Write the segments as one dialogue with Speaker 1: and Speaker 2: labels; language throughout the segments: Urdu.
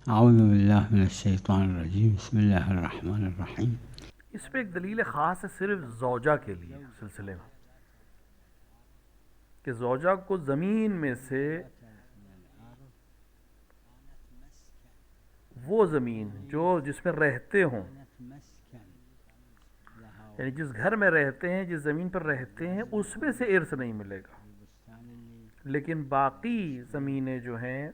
Speaker 1: اعوذ باللہ من الشیطان الرجیم، بسم اللہ الرحمن الرحیم۔
Speaker 2: اس پہ ایک دلیل خاص ہے صرف زوجہ کے لیے سلسلے میں، کہ زوجہ کو زمین میں سے وہ زمین جو جس میں رہتے ہوں، یعنی جس گھر میں رہتے ہیں، جس زمین پر رہتے ہیں، اس میں سے ارث نہیں ملے گا، لیکن باقی زمینیں جو ہیں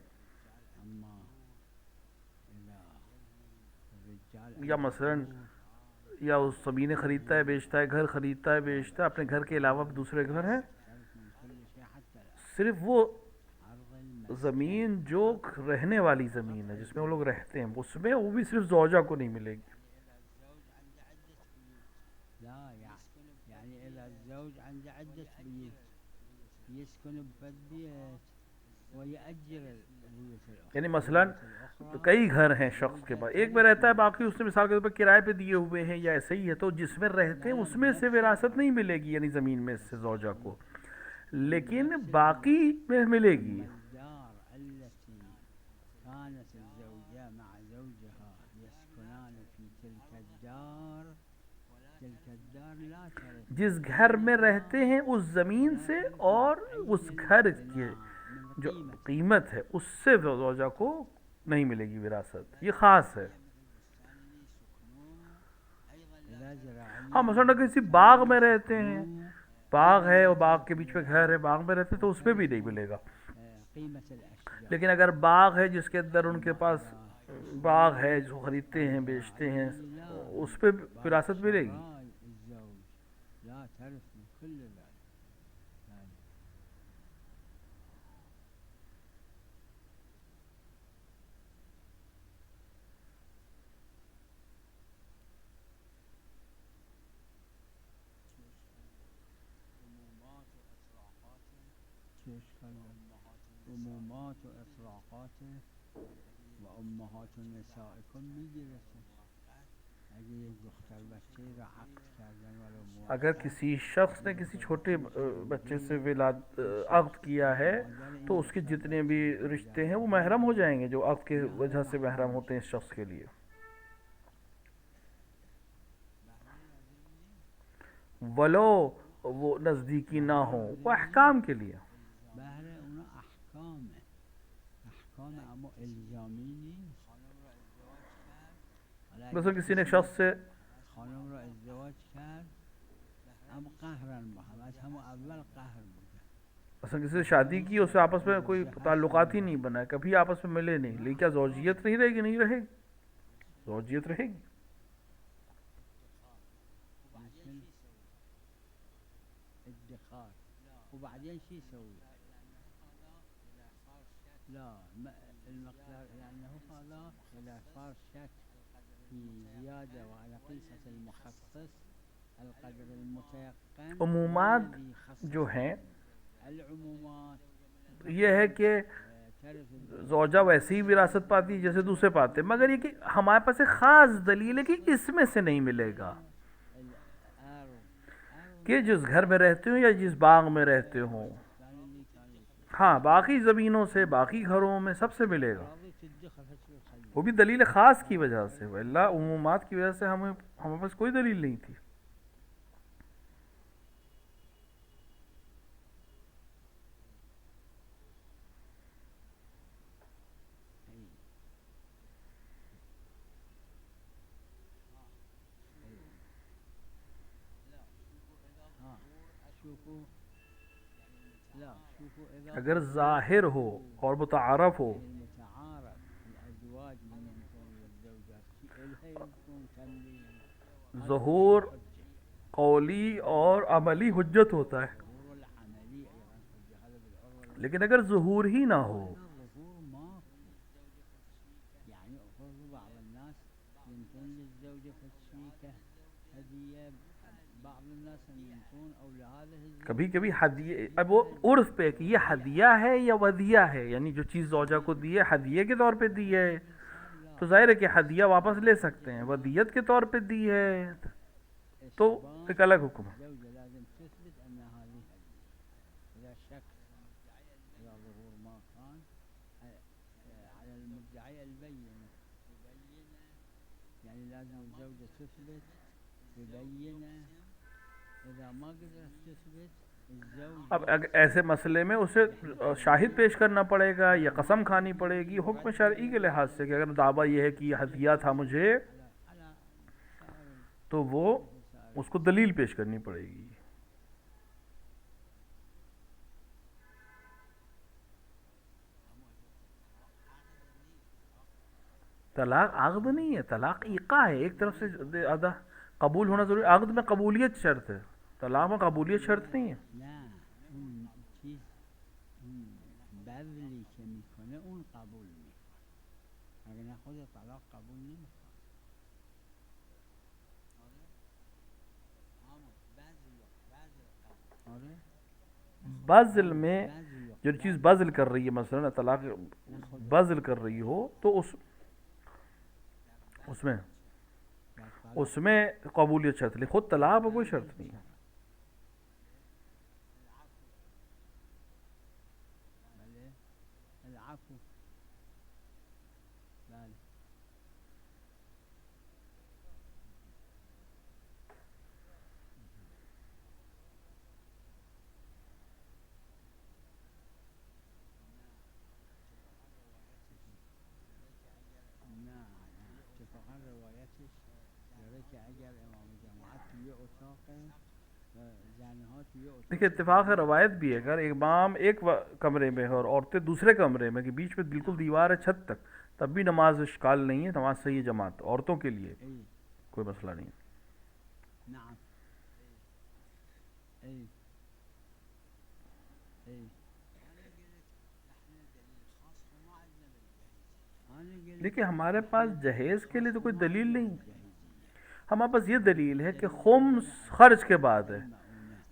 Speaker 2: یا مثلا یا اس زمینیں خریدتا ہے بیچتا ہے، گھر خریدتا ہے بیچتا ہے، اپنے گھر کے علاوہ بھی دوسرے گھر ہیں، صرف وہ زمین جو رہنے والی زمین ہے جس میں وہ لوگ رہتے ہیں، اس میں وہ بھی صرف زوجہ کو نہیں ملے گی۔ یعنی مثلا کئی گھر ہیں شخص کے پاس، ایک میں رہتا ہے، باقی اس نے مثال کے طور پر کرائے پہ دیے ہوئے ہیں یا ایسے ہی ہے، تو جس میں رہتے ہیں اس میں سے وراثت نہیں ملے گی، یعنی زمین میں سے زوجہ کو، لیکن باقی میں ملے گی۔ جس گھر میں رہتے ہیں اس زمین سے اور اس گھر کی جو قیمت ہے اس سے زوجہ کو نہیں ملے گی وراثت، یہ خاص ہے۔ ہاں مثلا کسی باغ میں رہتے ہیں، باغ ہے اور باغ کے بیچ میں گھر ہے، باغ میں رہتے ہیں تو اس میں بھی نہیں ملے گا، لیکن اگر باغ ہے جس کے اندر ان کے پاس باغ ہے جو خریدتے ہیں بیچتے ہیں، اس پہ وراثت ملے گی۔ اگر کسی شخص نے کسی چھوٹے بچے سے عقد کیا ہے تو اس کے جتنے بھی رشتے ہیں وہ محرم ہو جائیں گے، جو عقد کے وجہ سے محرم ہوتے ہیں اس شخص کے لیے، ولو وہ نزدیکی نہ ہو، وہ احکام کے لیے۔ مثلا کسی نے شخص سے مثلا کسی سے شادی کی، اس سے آپس میں کوئی تعلقات ہی نہیں بنا ہے، کبھی آپس میں ملے نہیں، لیکن کیا زوجیت نہیں رہے گی؟ نہیں رہے گی، زوجیت رہے گی۔ عمومات جو ہیں یہ ہے کہ زوجہ ویسے ہی وراثت پاتی ہے جیسے دوسرے پاتے، مگر یہ کہ ہمارے پاس ایک خاص دلیل ہے کہ اس میں سے نہیں ملے گا، کہ جس گھر میں رہتے ہوں یا جس باغ میں رہتے ہوں، ہاں باقی زمینوں سے، باقی گھروں میں سب سے ملے گا، وہ بھی دلیل خاص کی وجہ سے، اللہ عمومات کی وجہ سے ہمارے پاس کوئی دلیل نہیں تھی۔ اگر ظاہر ہو اور متعارف ہو، ظہور قولی اور عملی حجت ہوتا ہے، لیکن اگر ظہور ہی نہ ہو، کبھی کبھی ہدیہ، اب وہ عرف پہ کہ یہ ہدیہ ہے یا ودیہ ہے، یعنی جو چیز زوجہ کو دی ہے ہدیہ کے طور پہ دی ہے تو ظاہر ہے کہ ہدیہ واپس لے سکتے ہیں، ودیت کے طور پہ دی ہے تو ایک الگ حکم ہے۔
Speaker 3: يعني لازم الزوجة تثبت تبين، إذا ما قدرت تثبت الزوج
Speaker 2: اب ایسے مسئلے میں اسے شاہد پیش کرنا پڑے گا یا قسم کھانی پڑے گی حکم شرعی کے لحاظ سے، کہ اگر دعویٰ یہ ہے کہ یہ ہدیہ تھا مجھے
Speaker 3: على سائر
Speaker 2: تو وہ اس کو دلیل پیش کرنی پڑے گی. طلاق عقد نہیں ہے، طلاق ایقاع ہے، ایک طرف سے ادا قبول ہونا ضروری. عقد میں قبولیت شرط ہے، طلاق میں قبولیت شرط نہیں ہے.
Speaker 3: نه اون چیز بذلی که میکنه اون قبول میکنه، اگه نه خود طلاق قبول نمیکنه. آره
Speaker 2: بذل میں
Speaker 3: بذل
Speaker 2: جو چیز بذل کر رہی ہے، مثلا طلاق بذل کر رہی ہو تو اس میں قبولیت شرط نہیں، خود طلاق میں کوئی شرط نہیں ہے.
Speaker 3: بله العفو بله نه اتفاقا روایتش داره که اگر امام جماعت توی اتاق زنها توی اتاق
Speaker 2: دیکھیے اتفاق روایت بھی ہے، اگر امام ایک کمرے میں ہے اور عورتیں دوسرے کمرے میں، کہ بیچ میں بالکل دیوار ہے چھت تک، تب بھی نماز اشکال نہیں ہے، نماز صحیح ہے جماعت عورتوں کے لیے
Speaker 3: ای
Speaker 2: کوئی مسئلہ نہیں ہے.
Speaker 3: نعم ای ای
Speaker 2: دیکھیے ہمارے پاس جہیز کے لیے تو کوئی دلیل نہیں، ہمارے پاس یہ دلیل ہے کہ خمس خرچ کے بعد ہے،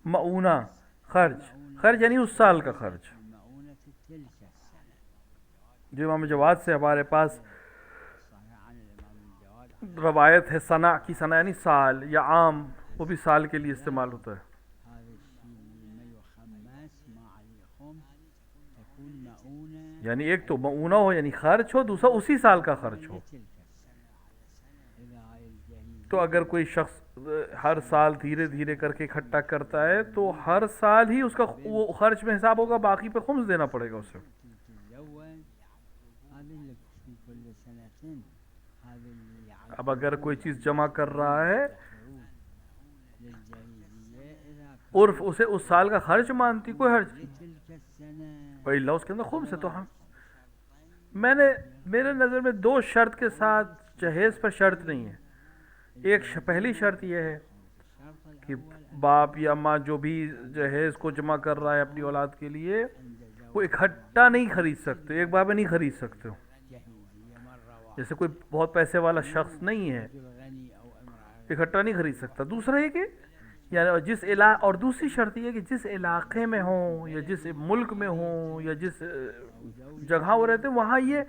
Speaker 2: معونہ خرچ یعنی اس سال کا خرچ.
Speaker 3: مؤونة تلك السنة
Speaker 2: جو امام جواد سے ہمارے پاس
Speaker 3: صحيح عن الإمام الجواد
Speaker 2: روایت ہے سنہ کی، سنہ یعنی سال یا عام، وہ بھی سال کے لیے استعمال ہوتا ہے.
Speaker 3: هذا الشيء ما يخمس ما عليه خمس تكون مؤونة
Speaker 2: یعنی ایک تو معونہ ہو یعنی خرچ ہو، دوسرا اسی سال کا خرچ ہو.
Speaker 3: تلك السنة إذا هاي الجهيز
Speaker 2: تو اگر کوئی شخص ہر سال دھیرے دھیرے کر کے اکٹھا کرتا ہے تو ہر سال ہی اس کا وہ خرچ میں حساب ہوگا، باقی پہ خمس دینا پڑے گا اسے.
Speaker 3: تتزوج هذا اللي في كل سنة هذا اللي على
Speaker 2: اب اگر کوئی چیز جمع کر رہا ہے،
Speaker 3: للجهيزية إذا
Speaker 2: عرف اسے اس سال کا خرچ مانتی، کوئی حرج نہیں.
Speaker 3: تلك السنة
Speaker 2: وَإِلَّا اس کے اندر خمس ہے. تو ہم میرے نظر میں دو شرط کے ساتھ جہیز پر شرط نہیں ہے. ایک پہلی شرط یہ ہے
Speaker 3: الشرط
Speaker 2: کہ
Speaker 3: الأول
Speaker 2: باپ یا ماں جو بھی جہیز کو جمع کر رہا ہے اپنی اولاد کے لیے،
Speaker 3: عند
Speaker 2: وہ
Speaker 3: زوج
Speaker 2: اکٹھا نہیں خرید سکتے، ایک بار میں نہیں خرید سکتے.
Speaker 3: جهيزية مرة واحدة
Speaker 2: جیسے کوئی بہت پیسے والا شخص نہیں ہے،
Speaker 3: رجل غني أو امرأة
Speaker 2: اکٹھا نہیں خرید سکتا. دوسرا یہ کہ یعنی اور دوسری شرط یہ کہ جس علاقے میں ہوں یا جس ملک میں ہوں یا جس جگہ وہ رہتے ہیں وہاں یہ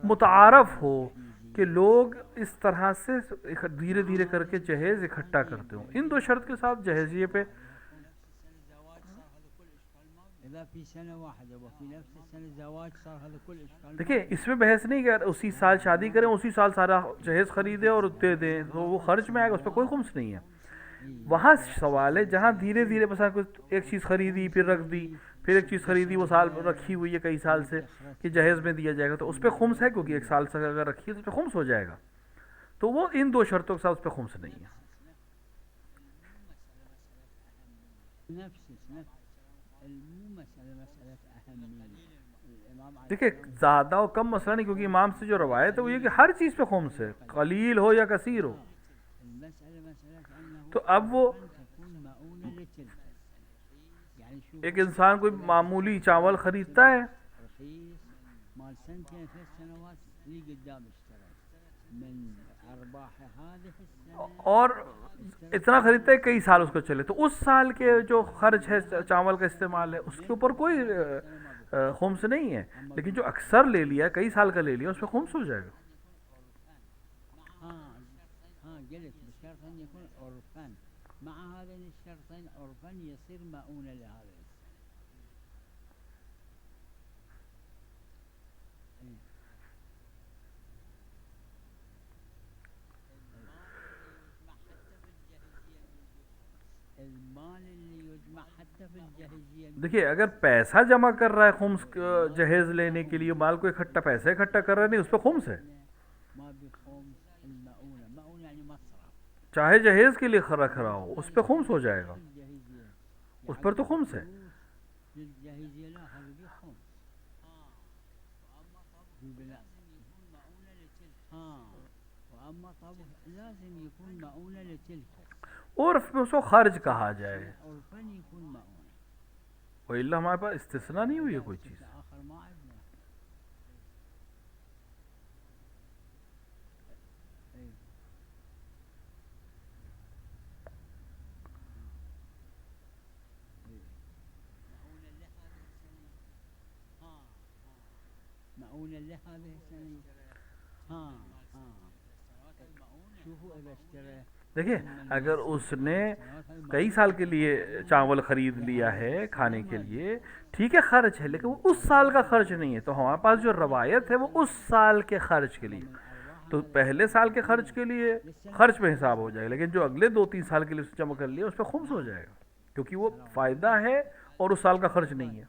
Speaker 2: متعارف ہو کہ لوگ اس طرح سے دھیرے دھیرے کر کے جہیز اکٹھا کرتے ہوں. ان دو شرط کے ساتھ جہیزیے پہ
Speaker 3: إذا في سنة واحدة وفي نفس السنة زواج صار هذا كل إشكال.
Speaker 2: دیکھیں اس میں بحث نہیں کہ اسی سال شادی کریں اسی سال سارا جہیز خریدے اور دے دیں تو وہ خرچ میں آئے گا، اس پہ کوئی خمس نہیں ہے. وہاں سوال ہے جہاں دھیرے دھیرے مثلا کچھ ایک چیز خریدی پھر رکھ دی، پھر ایک چیز خریدی وہ سال رکھی ہوئی ہے کئی سال سے کہ جہیز میں دیا جائے گا، تو اس پہ خمس ہے کیونکہ ایک سال سے اگر رکھی ہے تو اس پہ خمس ہو جائے گا. تو وہ ان دو شرطوں کے ساتھ اس پہ خمس نہیں ہے.
Speaker 3: نفس مو مسألة أهمية. الإمام علي
Speaker 2: دیکھیں زیادہ و کم مسئلہ نہیں، کیونکہ امام سے جو روایت ہے وہ یہ کہ ہر چیز پہ خمس ہے، قلیل ہو یا کثیر ہو.
Speaker 3: المسألة مسألة أنه
Speaker 2: تو اب وہ
Speaker 3: تكون مؤونة لتلك السنة. يعني شو
Speaker 2: ایک انسان کوئی معمولی چاول خریدتا ہے
Speaker 3: رخيص مال سنتين 3 سنوات اللي قدام اشترى من أرباح هذه السنة
Speaker 2: اور اتنا خریدتا ہے کئی سال اس کو چلے، تو اس سال کے جو خرچ ہے چاول کا استعمال ہے اس کے اوپر کوئی خمس نہیں ہے. لیکن جو اکثر لے لیا کئی سال کا لے لیا اس پہ خمس ہو جائے گا.
Speaker 3: ها قلت بشرط أن يكون عرفا مع هذين الشرطين عرفا يصير مؤونة لهذا السنة. الجهیزیه
Speaker 2: دیکھیے اگر پیسہ جمع کر رہا ہے خمس جہیز لینے کے لیے، مال کو اکٹھا پیسہ اکٹھا کر رہا ہے، نہیں اس پہ خمس ہے.
Speaker 3: ما بخمس المؤونة مؤونة يعني مصرف
Speaker 2: چاہے جہیز کے لیے رکھ رہا ہو اس پہ خمس ہو جائے گا،
Speaker 3: الجهيزية
Speaker 2: اس پر تو خمس ہے.
Speaker 3: للجهيزية لا هذا بخمس بالبناء وأما طبخ لازم يكون مؤونة لتلك
Speaker 2: عرف میں اس کو خرچ کہا جائے،
Speaker 3: عرفا يكون مؤونة
Speaker 2: وإلا ہمارے پاس استثناء نہیں ہوئی ہے کوئی چیز.
Speaker 3: آخر ما عندنا مؤونة لهذه السنة شوفوا إذا اشترى
Speaker 2: دیکھیں اگر اس نے کئی سال کے لیے چاول خرید لیا ہے کھانے کے لیے، ٹھیک ہے خرچ ہے، لیکن وہ اس سال کا خرچ نہیں ہے، تو ہمارے پاس جو روایت ہے وہ اس سال کے خرچ کے لیے، تو پہلے سال کے خرچ کے لیے خرچ میں حساب ہو جائے گا، لیکن جو اگلے 2-3 سال کے لیے اس نے جمع کر لیا اس پہ خمس ہو جائے گا، کیونکہ وہ فائدہ ہے اور اس سال کا خرچ نہیں ہے.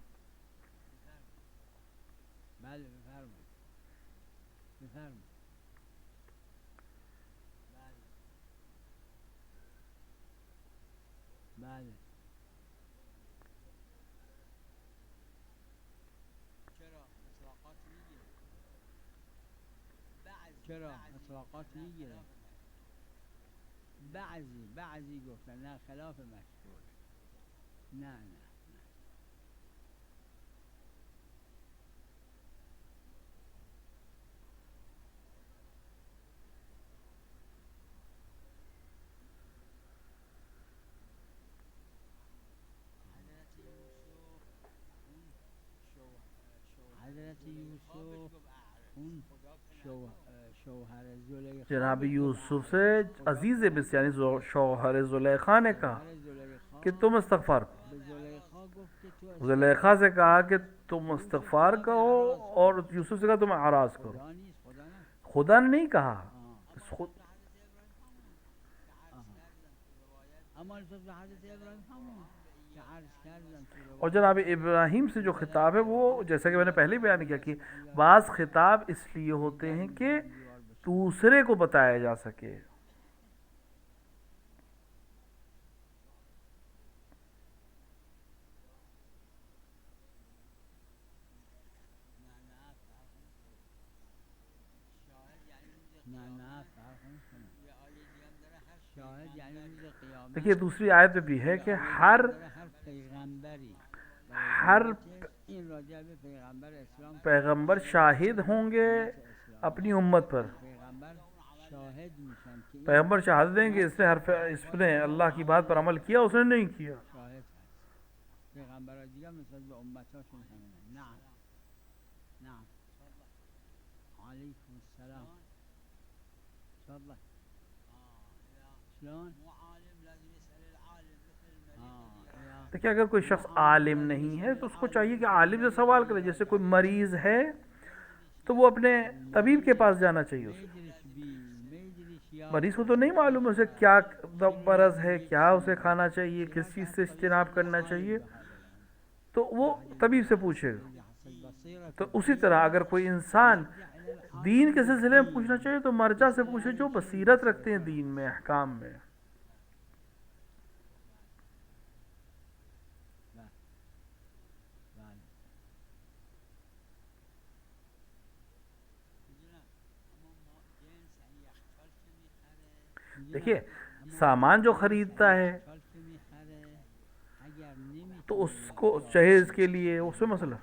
Speaker 3: چرا اطلاقات میگیره بعضی گفتن نه خلاف مشهور نه حضرت یوسف اون شوہر زلیخا
Speaker 2: جناب یوسف سے عزیز مصر یعنی شوہر زلیخا نے کہا کہ تم استغفار کرو، زلیخا سے کہا کہ تم استغفار کرو، اور یوسف سے کہا تم اعراض کرو. خدا نے نہیں کہا. اور جناب ابراہیم سے جو خطاب ہے وہ جیسا کہ میں نے پہلے بیان کیا کہ بعض خطاب اس لیے ہوتے ہیں کہ دوسرے کو بتایا جا سکے. دیکھیے دوسری آیت میں بھی ہے کہ ہر پیغمبر شاہد ہوں گے اپنی امت پر، پیغمبر شہادت دیں گے اس نے اللہ کی بات پر عمل کیا، اس نے نہیں کیا. دیکھیں اگر کوئی شخص عالم نہیں ہے تو اس کو چاہیے کہ عالم سے سوال کرے. جیسے کوئی مریض ہے تو وہ اپنے طبیب کے پاس جانا چاہیے. اسے مریض کو تو نہیں معلوم اسے کیا مرض ہے، کیا اسے کھانا چاہیے، کس چیز سے اجتناب کرنا چاہیے، تو وہ طبیب سے پوچھے گا. تو اسی طرح اگر کوئی انسان دین کے سلسلے میں پوچھنا چاہیے تو مرجع سے پوچھے جو بصیرت رکھتے ہیں دین میں، احکام میں. دیکھیے سامان جو خریدتا ہے تو اس کو جہیز کے لیے اس میں مسئلہ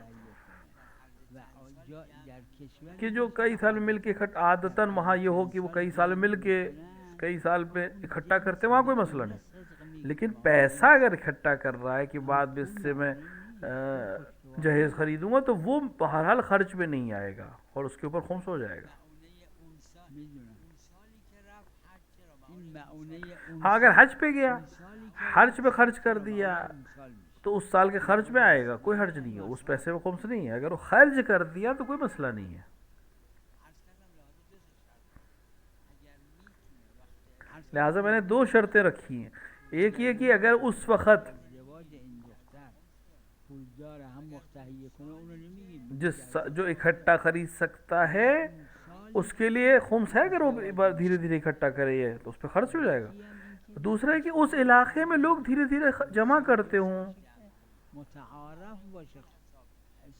Speaker 2: کہ جو کئی سال میں مل کے عادتاً وہاں یہ ہو کہ وہ کئی سال مل کے کئی سال پہ اکٹھا کرتے، وہاں کوئی مسئلہ نہیں. لیکن پیسہ اگر اکٹھا کر رہا ہے کہ بعد میں اس سے میں جہیز خریدوں گا تو وہ بہرحال خرچ میں نہیں آئے گا اور اس کے اوپر خمس ہو جائے گا. ہاں اگر حج پہ گیا، حج پہ خرچ کر دیا تو اس سال کے خرچ میں آئے گا، کوئی حرج نہیں ہے، اس پیسے میں خمس نہیں ہے. اگر وہ خرچ کر دیا تو کوئی مسئلہ نہیں ہے. لہٰذا میں نے 2 شرطیں رکھی ہیں. ایک یہ کہ اگر اس وقت
Speaker 3: پولدار هم وقت تهیه کنه اونو نمیگیم.
Speaker 2: جو اکٹھا خرید سکتا ہے اس کے لیے خمس ہے، اگر وہ دھیرے دھیرے اکٹھا کرے یہ تو اس پہ خرچ ہو جائے گا. دوسرا ہے کہ اس علاقے میں لوگ دھیرے دھیرے جمع کرتے ہوں.
Speaker 3: متعارف باشه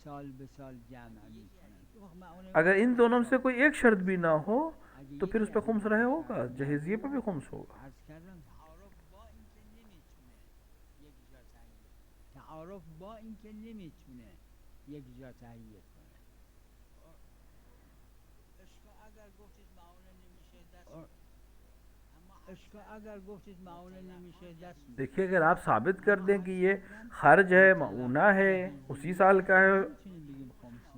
Speaker 3: سال به سال جمع میکنن.
Speaker 2: اگر ان دونوں میں سے کوئی ایک شرط بھی نہ ہو تو پھر اس پہ خمس رہے ہوگا، جہیزیے پہ بھی خمس ہوگا.
Speaker 3: عرض کردم تعارف با اینکه نمیتونه یک جا تهیه، تعارف با اینکه نمیتونه یک جا تهیه کنه. اشکا اگر گفتید معاونه نمیشه دست، اما اشکا اگر گفتید معاونه نمیشه دست.
Speaker 2: دیکھیے اگر آپ ثابت کر دیں کہ یہ خرچ ہے، معونہ ہے، اسی سال کا ہے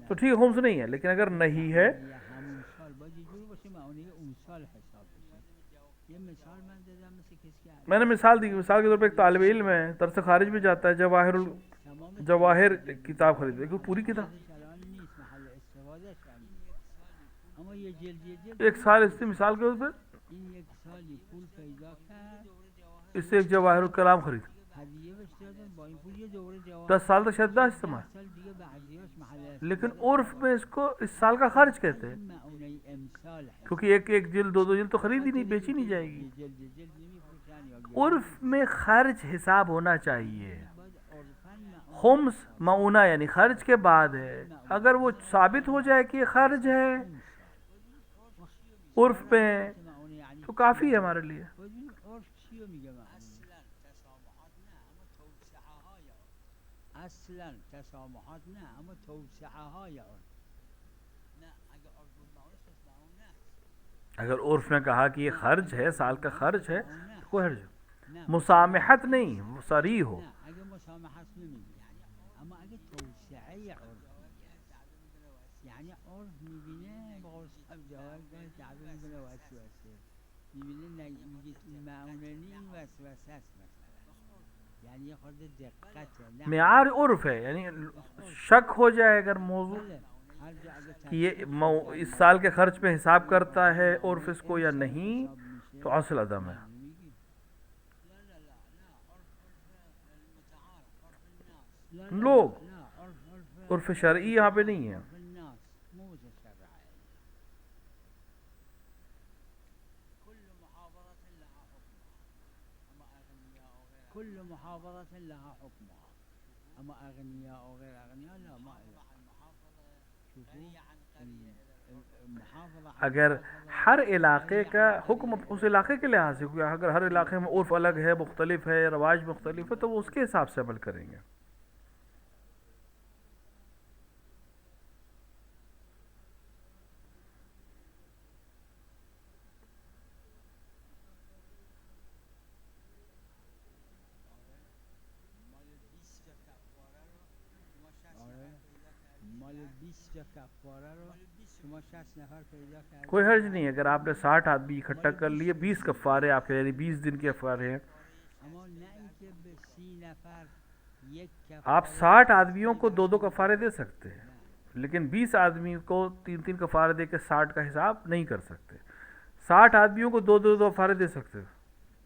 Speaker 2: تو ٹھیک ہے خمس نہیں ہے، لیکن اگر نہیں ہے
Speaker 3: همون سال باید یه جوری باشه معاونه اون سال حساب بشه. یه مثال من دادم مثل کسی که
Speaker 2: میں نے مثال دی، مثال کے طور پہ ایک طالب علم ہے درس خارج میں جاتا ہے، جواہر کتاب خریدتا ہے، پوری کتاب
Speaker 3: الان نیست محل استفادهش اما یه جلد
Speaker 2: ایک سال اس سے مثال کے طور پہ
Speaker 3: این یک سالی پول پیدا کرد،
Speaker 2: اس سے ایک جواہر الکلام خرید،
Speaker 3: هدیه بهش دادن، با این پول یه دوره جواهر
Speaker 2: 10 سال تک شاید داشت استعمال،
Speaker 3: سال دیگه به هدیهش محل
Speaker 2: لیکن عرف میں اس کو اس سال کا خرچ کہتے ہیں،
Speaker 3: معونه امسال ہے.
Speaker 2: کیونکہ ایک ایک جلد دو جلد تو خرید ہی نہیں، بیچی نہیں جائے گی.
Speaker 3: یه جلد نمیفروشن یا
Speaker 2: عرف میں خرچ حساب ہونا چاہیے.
Speaker 3: باید عرفاً
Speaker 2: خمس معونہ یعنی خرچ کے بعد ہے، اگر وہ ثابت ہو جائے کہ یہ خرچ ہے عرف پہ
Speaker 3: معونه یعنی
Speaker 2: تو کافی ہے ہمارے لیے.
Speaker 3: ببین عرف چی رو میگه معونه؟ اصلا تسامحات نه اما توسعه های عرف. نه اگه عرف بود معونه پس معونه است.
Speaker 2: اگر عرف نے کہا کہ یہ خرچ ہے، سال کا خرچ ہے تو کوئی حرج
Speaker 3: نه
Speaker 2: مسامحت نہیں، صریح ہو.
Speaker 3: نه اگه مسامحت نمیگه، اما اگه توسعه عرف یعنی عرف میبینه با قول صاحب جواب کنه تعبیر میکنه وسوسه، میبینه میگه معونه نی این وسوسه است مثلا، یعنی یه خورده دقته. نه
Speaker 2: معیار عرف ہے، یعنی شک ہو جائے اگر موضوع
Speaker 3: هر جا اگه
Speaker 2: کہ یہ اس سال کے خرچ پہ حساب کرتا ہے عرف اس کو یا نہیں تو اصل عدم ہے. لوگ عرف شرعی یہاں پہ نہیں ہے.
Speaker 3: كل محافظة لها حكمها، أما أغنياء أو غير أغنياء لا ما لها. شوفوا المحافظة
Speaker 2: اگر ہر علاقے کا حکم اس علاقے کے لحاظ سے، اگر ہر علاقے میں عرف الگ ہے، مختلف ہے، رواج مختلف ہے تو وہ اس کے حساب سے عمل کریں گے.
Speaker 3: مال 20 تا کفاره رو شما 60 نفر پیدا کردید.
Speaker 2: کوئی حرج نہیں ہے اگر آپ نے 60 آدمی اکٹھا کر لیے، 20 کفارے آپ کے یعنی 20 دن کے کفارے ہیں.
Speaker 3: اما نه اینکه به 30 نفر یک کفاره،
Speaker 2: آپ 60 آدمیوں کو 2 کفارے دے سکتے ہیں، لیکن 20 آدمی کو 3 کفارے دے کے 60 کا حساب نہیں کر سکتے. 60 آدمیوں کو 2 کفارے دے سکتے.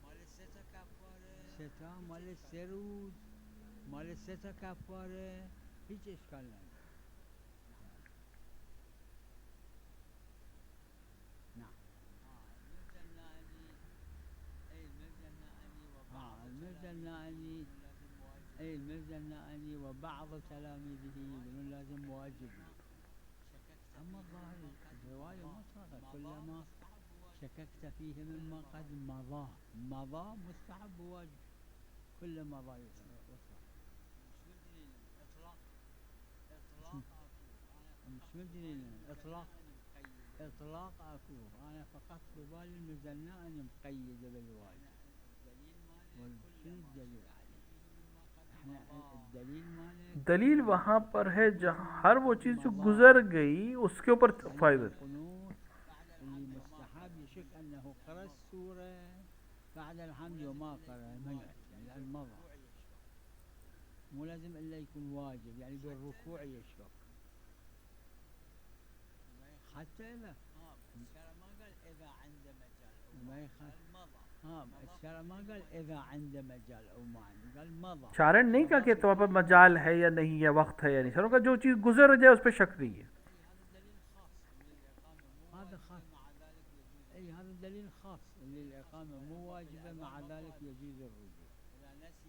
Speaker 3: مال 3 تا کفاره، 3 تا مال 3 روز، مال 3 تا کفاره هیچ اشکال نداره. المرجع النائني وبعض تلاميذه يقولون لازم واجب، أما الظاهر الرواية مطلقة كلما شككت فيه مما قد مضى مستحب واجب، كل مضى يطلق. مش مدري إطلاق أكو، أنا فقط ببالي المرجع النائني مقيدة بالواجب. والشنو الدليل عليه؟
Speaker 2: دلیل وہاں پر ہے جہاں ہر وہ چیز جو گزر گئی اس کے اوپر فائدہ.
Speaker 3: المستحب يشك أنه قرأ السورة بعد الحمد وما قرأ لأن مضى، مو لازم إلا يكون واجب، يعني بالركوع يشك حتى إذا ما قال إذا عنده مجال ما يخاف ها الشرع ما قال اذا عنده مجال او ما عنده، قال مضى.
Speaker 2: شارع نے نہیں کہا کہ تو پر مجال ہے یا نہیں ہے، وقت ہے یا نہیں، شارع کا جو چیز گزر جائے اس پہ شک نہیں ہے.
Speaker 3: هذا خاص اي هذا دليل خاص للاقامه مو واجبه، مع ذلك يجوز الرجوع.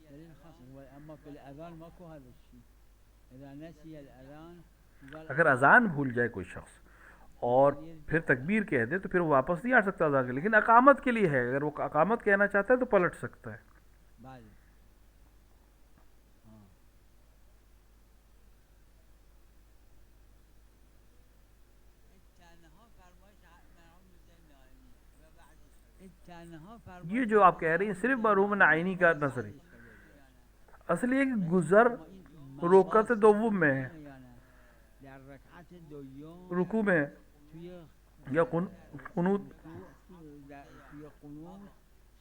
Speaker 3: دليل خاص هو، اما في الاذان ماكو هذا الشيء. اذا نسي الاذان
Speaker 2: اگر اذان بھول جائے کوئی شخص اور پھر تکبیر کہہ دے تو پھر وہ واپس نہیں آ سکتا اذان کے، لیکن اقامت کے لیے ہے، اگر وہ اقامت کہنا چاہتا ہے تو پلٹ سکتا ہے.
Speaker 3: بله
Speaker 2: یہ جو آپ کہہ رہی ہیں صرف مرحوم عینی کا نظر ہے، اصل یہ کہ گزر رکعت دوم میں ہے،
Speaker 3: در رکعت دوم
Speaker 2: رکوع میں ہے
Speaker 3: توی
Speaker 2: یا قنوت،
Speaker 3: توی قنوت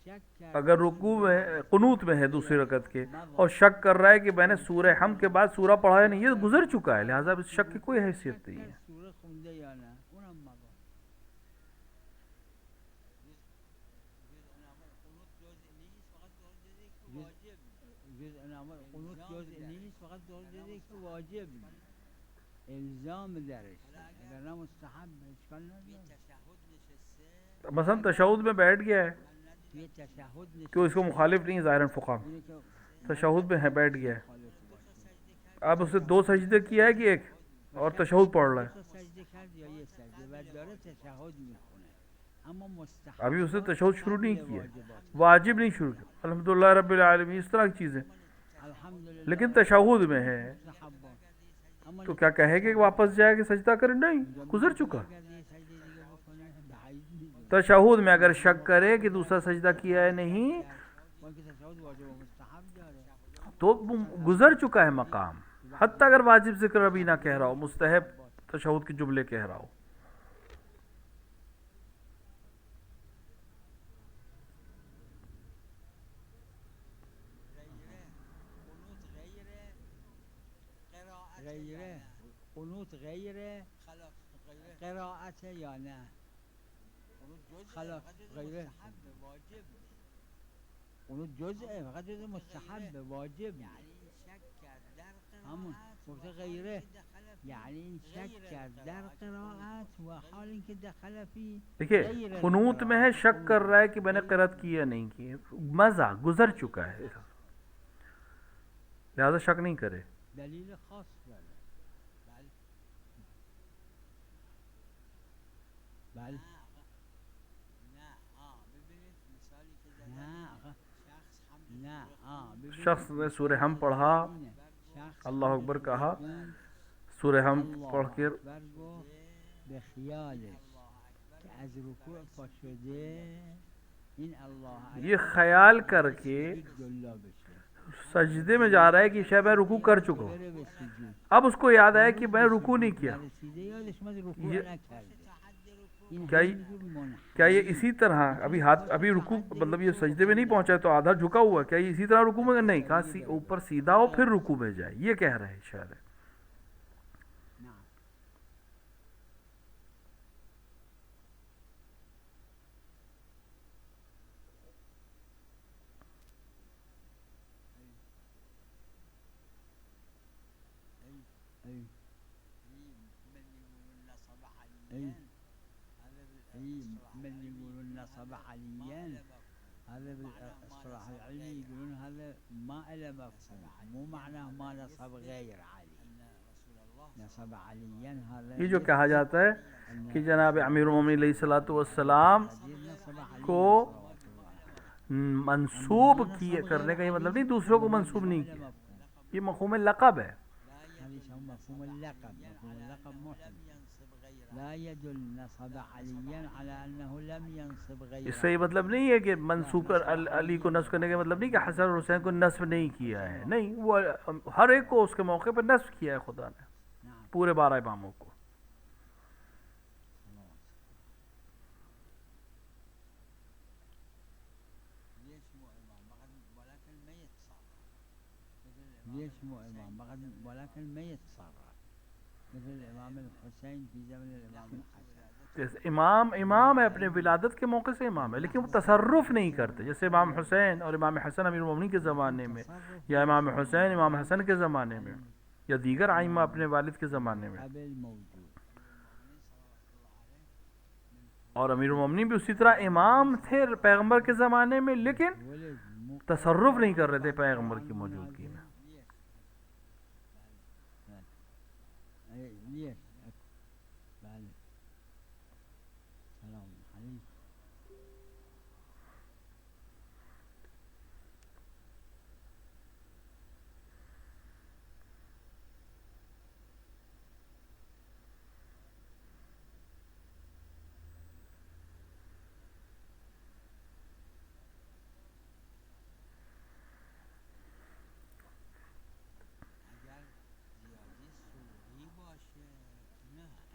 Speaker 3: شک کرد
Speaker 2: اگر رکوع میں قنوت میں ہے دوسری رکعت کے اور شک کر رہا ہے کہ میں نے سورہ حمد کے بعد سورہ پڑھا ہے نہیں، یہ گزر چکا ہے، لہٰذا اس شک کی کوئی حیثیت نہیں ہے.
Speaker 3: سوره خونده یا نه اونم مضى. جزء نامه قنوت جزء نیست، فقط جزئی که واجب الزام درش، اگر نه مستحب اشکال نداره.
Speaker 2: مثلا تشہد میں بیٹھ گیا ہے
Speaker 3: توی تشهد
Speaker 2: کہ اس کو مخالف نہیں ظاہراً فقہ میں،
Speaker 3: اینه که
Speaker 2: تشہد میں ہے بیٹھ گیا ہے،
Speaker 3: مخالف باشه.
Speaker 2: اب اس نے 2 سجدے کیا ہے کہ ایک اور تشہد پڑھ رہا ہے،
Speaker 3: دو تا سجده کرد یا یک سجده و داره تشهد میخونه، اما مستحب
Speaker 2: ابھی اس نے تشہد شروع نہیں کیا، واجب نہیں شروع کیا، الحمدللہ رب العالمین اس طرح کی چیزیں،
Speaker 3: الحمدلله
Speaker 2: لیکن تشہد میں ہے
Speaker 3: مستحب، اما
Speaker 2: تو کیا کہے کہ واپس جائے کہ سجدہ کرے؟ نہیں، گزر چکا.
Speaker 3: اگر یه سجده دیگه بکنه بعید نیست.
Speaker 2: تشہد میں اگر شک کرے کہ دوسرا سجدہ کیا ہے نہیں
Speaker 3: وان که تشهد واجب و مستحب داره.
Speaker 2: تو گزر چکا ہے مقام، حتیٰ اگر واجب ذکر ابھی نہ کہہ رہا ہو، مستحب تشہد کے جملے کہہ رہا ہو.
Speaker 3: غیره قنوت غیره قرائت یا نه خلاف غیره قنوت جزءه فقط جزء مستحب واجب همون گفته غیره یعنی این شک کرد در قرائت و حال اینکه دخل فی
Speaker 2: دیکھیے قنوت میں ہے، شک کر رہا ہے کہ میں نے قرأت کی یا نہیں کی، مزہ گزر چکا ہے، لہذا شک نہیں کرے.
Speaker 3: دلیل خاص داره. بله
Speaker 2: شخص نے سورہ حمد پڑھا، اللہ اکبر کہا، سورہ حمد پڑھ کے
Speaker 3: به خیالش که از رکوع پا شده این الله
Speaker 2: یہ خیال کر کے
Speaker 3: جلا بشه
Speaker 2: سجدے میں جا رہا ہے کہ شاید میں رکوع کر چکا ہوں،
Speaker 3: بره به سجود
Speaker 2: اب اس کو یاد آیا کہ میں رکوع نہیں کیا.
Speaker 3: رسیده یادش اومد رکوع
Speaker 2: یہ-
Speaker 3: نکرده. این
Speaker 2: کیا
Speaker 3: همین جور منحرف.
Speaker 2: کیا یہ اسی طرح ابھی رکوع مطلب یہ سجدے میں نہیں پہنچا تو آدھا جھکا ہوا، کیا یہ اسی طرح رکوع میں؟ نہیں، کہا اوپر سیدھا ہو پھر رکوع میں جائے، یہ کہہ رہے ہیں شاید.
Speaker 3: نعم ای ای ای من يقولون نصب عليا، هذا بالاصطلاح العلمي يقولون هذا ما له مفهوم، مو معناه ما نصب غير علي، نصب عليا هذا
Speaker 2: یہ جو کہا جاتا ہے کہ جناب امیر المومنین علیہ الصلوۃ والسلام
Speaker 3: نصب علي
Speaker 2: کو منسوب کیے کرنے کا یہ مطلب نہیں دوسروں کو منسوب نہیں کیا، یہ مفہوم لقب ہے.
Speaker 3: هذا يسمى مفهوم اللقب، مفهوم اللقب محرم لا يدل نصب عليا على انه لم ينصب
Speaker 2: اس
Speaker 3: غيره.
Speaker 2: سے یہ مطلب نہیں ہے کہ منسوب کر علی کو نصب کرنے کا مطلب نہیں کہ حسن اور حسین کو نصب نہیں کیا ہے، نہیں، وہ ہر ایک کو اس کے موقع پر نصب کیا ہے خدا نے،
Speaker 3: نعم
Speaker 2: پورے 12 اماموں کو.
Speaker 3: ليش مو امام ولكن ما يتصرف مثل الامام الحسين في زمن الامام الحسن
Speaker 2: جیسے امام ہے، اپنے ولادت کے موقع سے امام ہے، لیکن وہ تصرف نہیں کرتے، جیسے امام حسین اور امام حسن امیر المومنین کے زمانے میں، یا امام حسین امام حسن کے زمانے میں، یا دیگر ائمہ اپنے والد کے زمانے میں، اور امیر المومنین بھی اسی طرح امام تھے پیغمبر کے زمانے میں، لیکن تصرف نہیں کر رہے تھے پیغمبر کی موجودگی میں.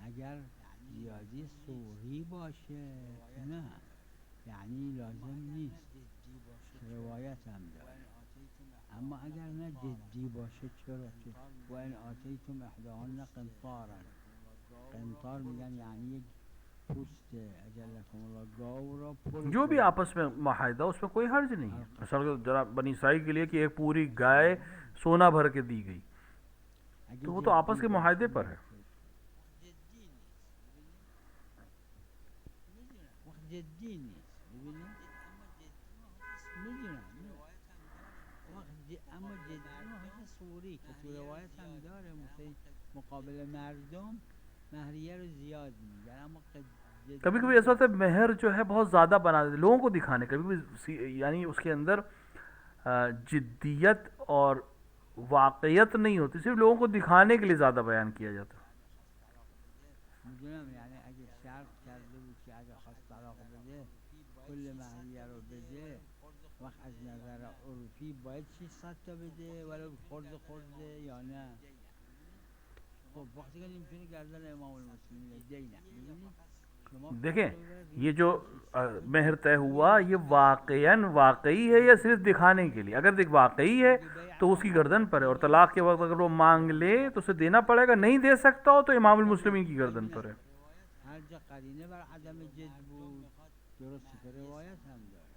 Speaker 3: اگر زیادی صوری باشه نه یعنی لازم نیست روایت هم داره، اما اگر نه جدی باشه چرا؟ و این آتیتم احداهن قنطارا، قنطار میگن یعنی یک پوست اجلکم اللہ گاو را پر،
Speaker 2: جو بھی آپس میں معاہدہ اس میں کوئی حرج نہیں ہے. مثلا ذرا بنی اسرائیل کے لیے کہ ایک پوری گائے سونا بھر کے دی گئی، تو وہ تو آپس کے معاہدے پر ہے.
Speaker 3: جدی نیست، ببینید میدونم اما جدی حاجی صوری که تو روایت هم داره مقابل مردم مهریه رو زیاد میگن، اما
Speaker 2: کبھی کبھی ایسا ہوتا ہے مہر جو ہے بہت زیادہ بنا دیتے لوگوں کو دکھانے، کبھی کبھی یعنی اس کے اندر جدیت اور واقعیت نہیں ہوتی، صرف لوگوں کو دکھانے کے لیے زیادہ بیان کیا جاتا.
Speaker 3: میدونم یعنی اگه شرط کرده بود که اگه خواست طلاق بده کل مهریه رو بده، وقت از نظر عرفی باید 600 تا بده ولو خورده یا نه؟ خب وقتی که نمیتونه گردن امام المسلمین دینه. ببینید
Speaker 2: دیکھیں یہ جو مہر طے ہوا یہ واقعی ہے یا صرف دکھانے کے لیے؟ اگر دیکھ واقعی ہے تو اس کی گردن پر ہے، اور طلاق کے وقت اگر وہ مانگ لے تو اسے دینا پڑے گا، نہیں دے سکتا ہو تو امام المسلمین کی گردن پر ہے.
Speaker 3: هر جا قرینه بر عدم جد بود درسته که روایت هم داره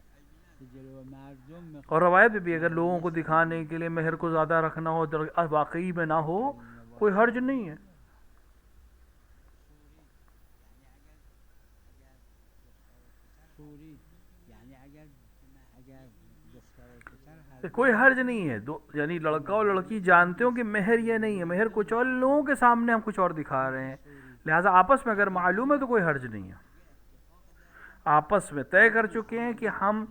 Speaker 3: که جلو مردم
Speaker 2: اور روایت بھی اگر لوگوں کو دکھانے کے لیے مہر کو زیادہ رکھنا ہو واقعی میں نہ ہو کوئی حرج نہیں ہے. کوئی حرج نہیں ہے، یعنی لڑکا اور لڑکی جانتے ہو کہ مہر یہ نہیں ہے، مہر کچھ اور، لوگوں کے سامنے ہم کچھ اور دکھا رہے ہیں، لہٰذا آپس میں اگر معلوم ہے تو کوئی حرج نہیں ہے. آپس میں طے کر چکے ہیں کہ ہم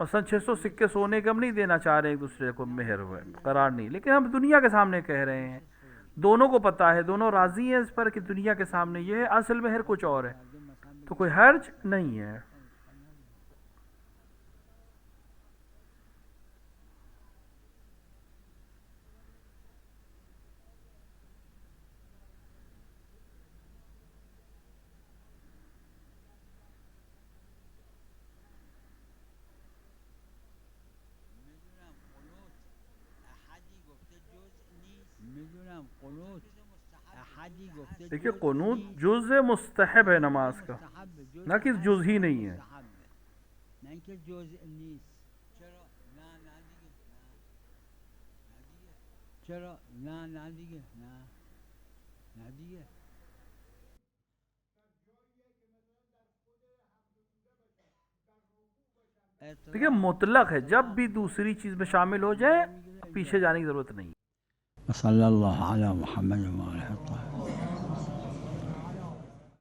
Speaker 2: مثلا 600 سکے سونے کے ہم نہیں دینا چاہ رہے ہیں ایک دوسرے کو، مہر قرار نہیں، لیکن ہم دنیا کے سامنے کہہ رہے ہیں، دونوں کو پتہ ہے، دونوں راضی ہیں اس پر کہ دنیا کے سامنے یہ ہے، اصل مہر کچھ اور ہے، تو کوئی حرج نہیں ہے. دیکھیے قنوت جز مستحب ہے نماز کا، نہ کہ جز ہی نہیں ہے. دیکھیے مطلق ہے، جب بھی دوسری چیز میں شامل ہو جائے پیچھے جانے کی ضرورت نہیں.
Speaker 1: صلی اللہ علی محمد و آلہ الطاہرین.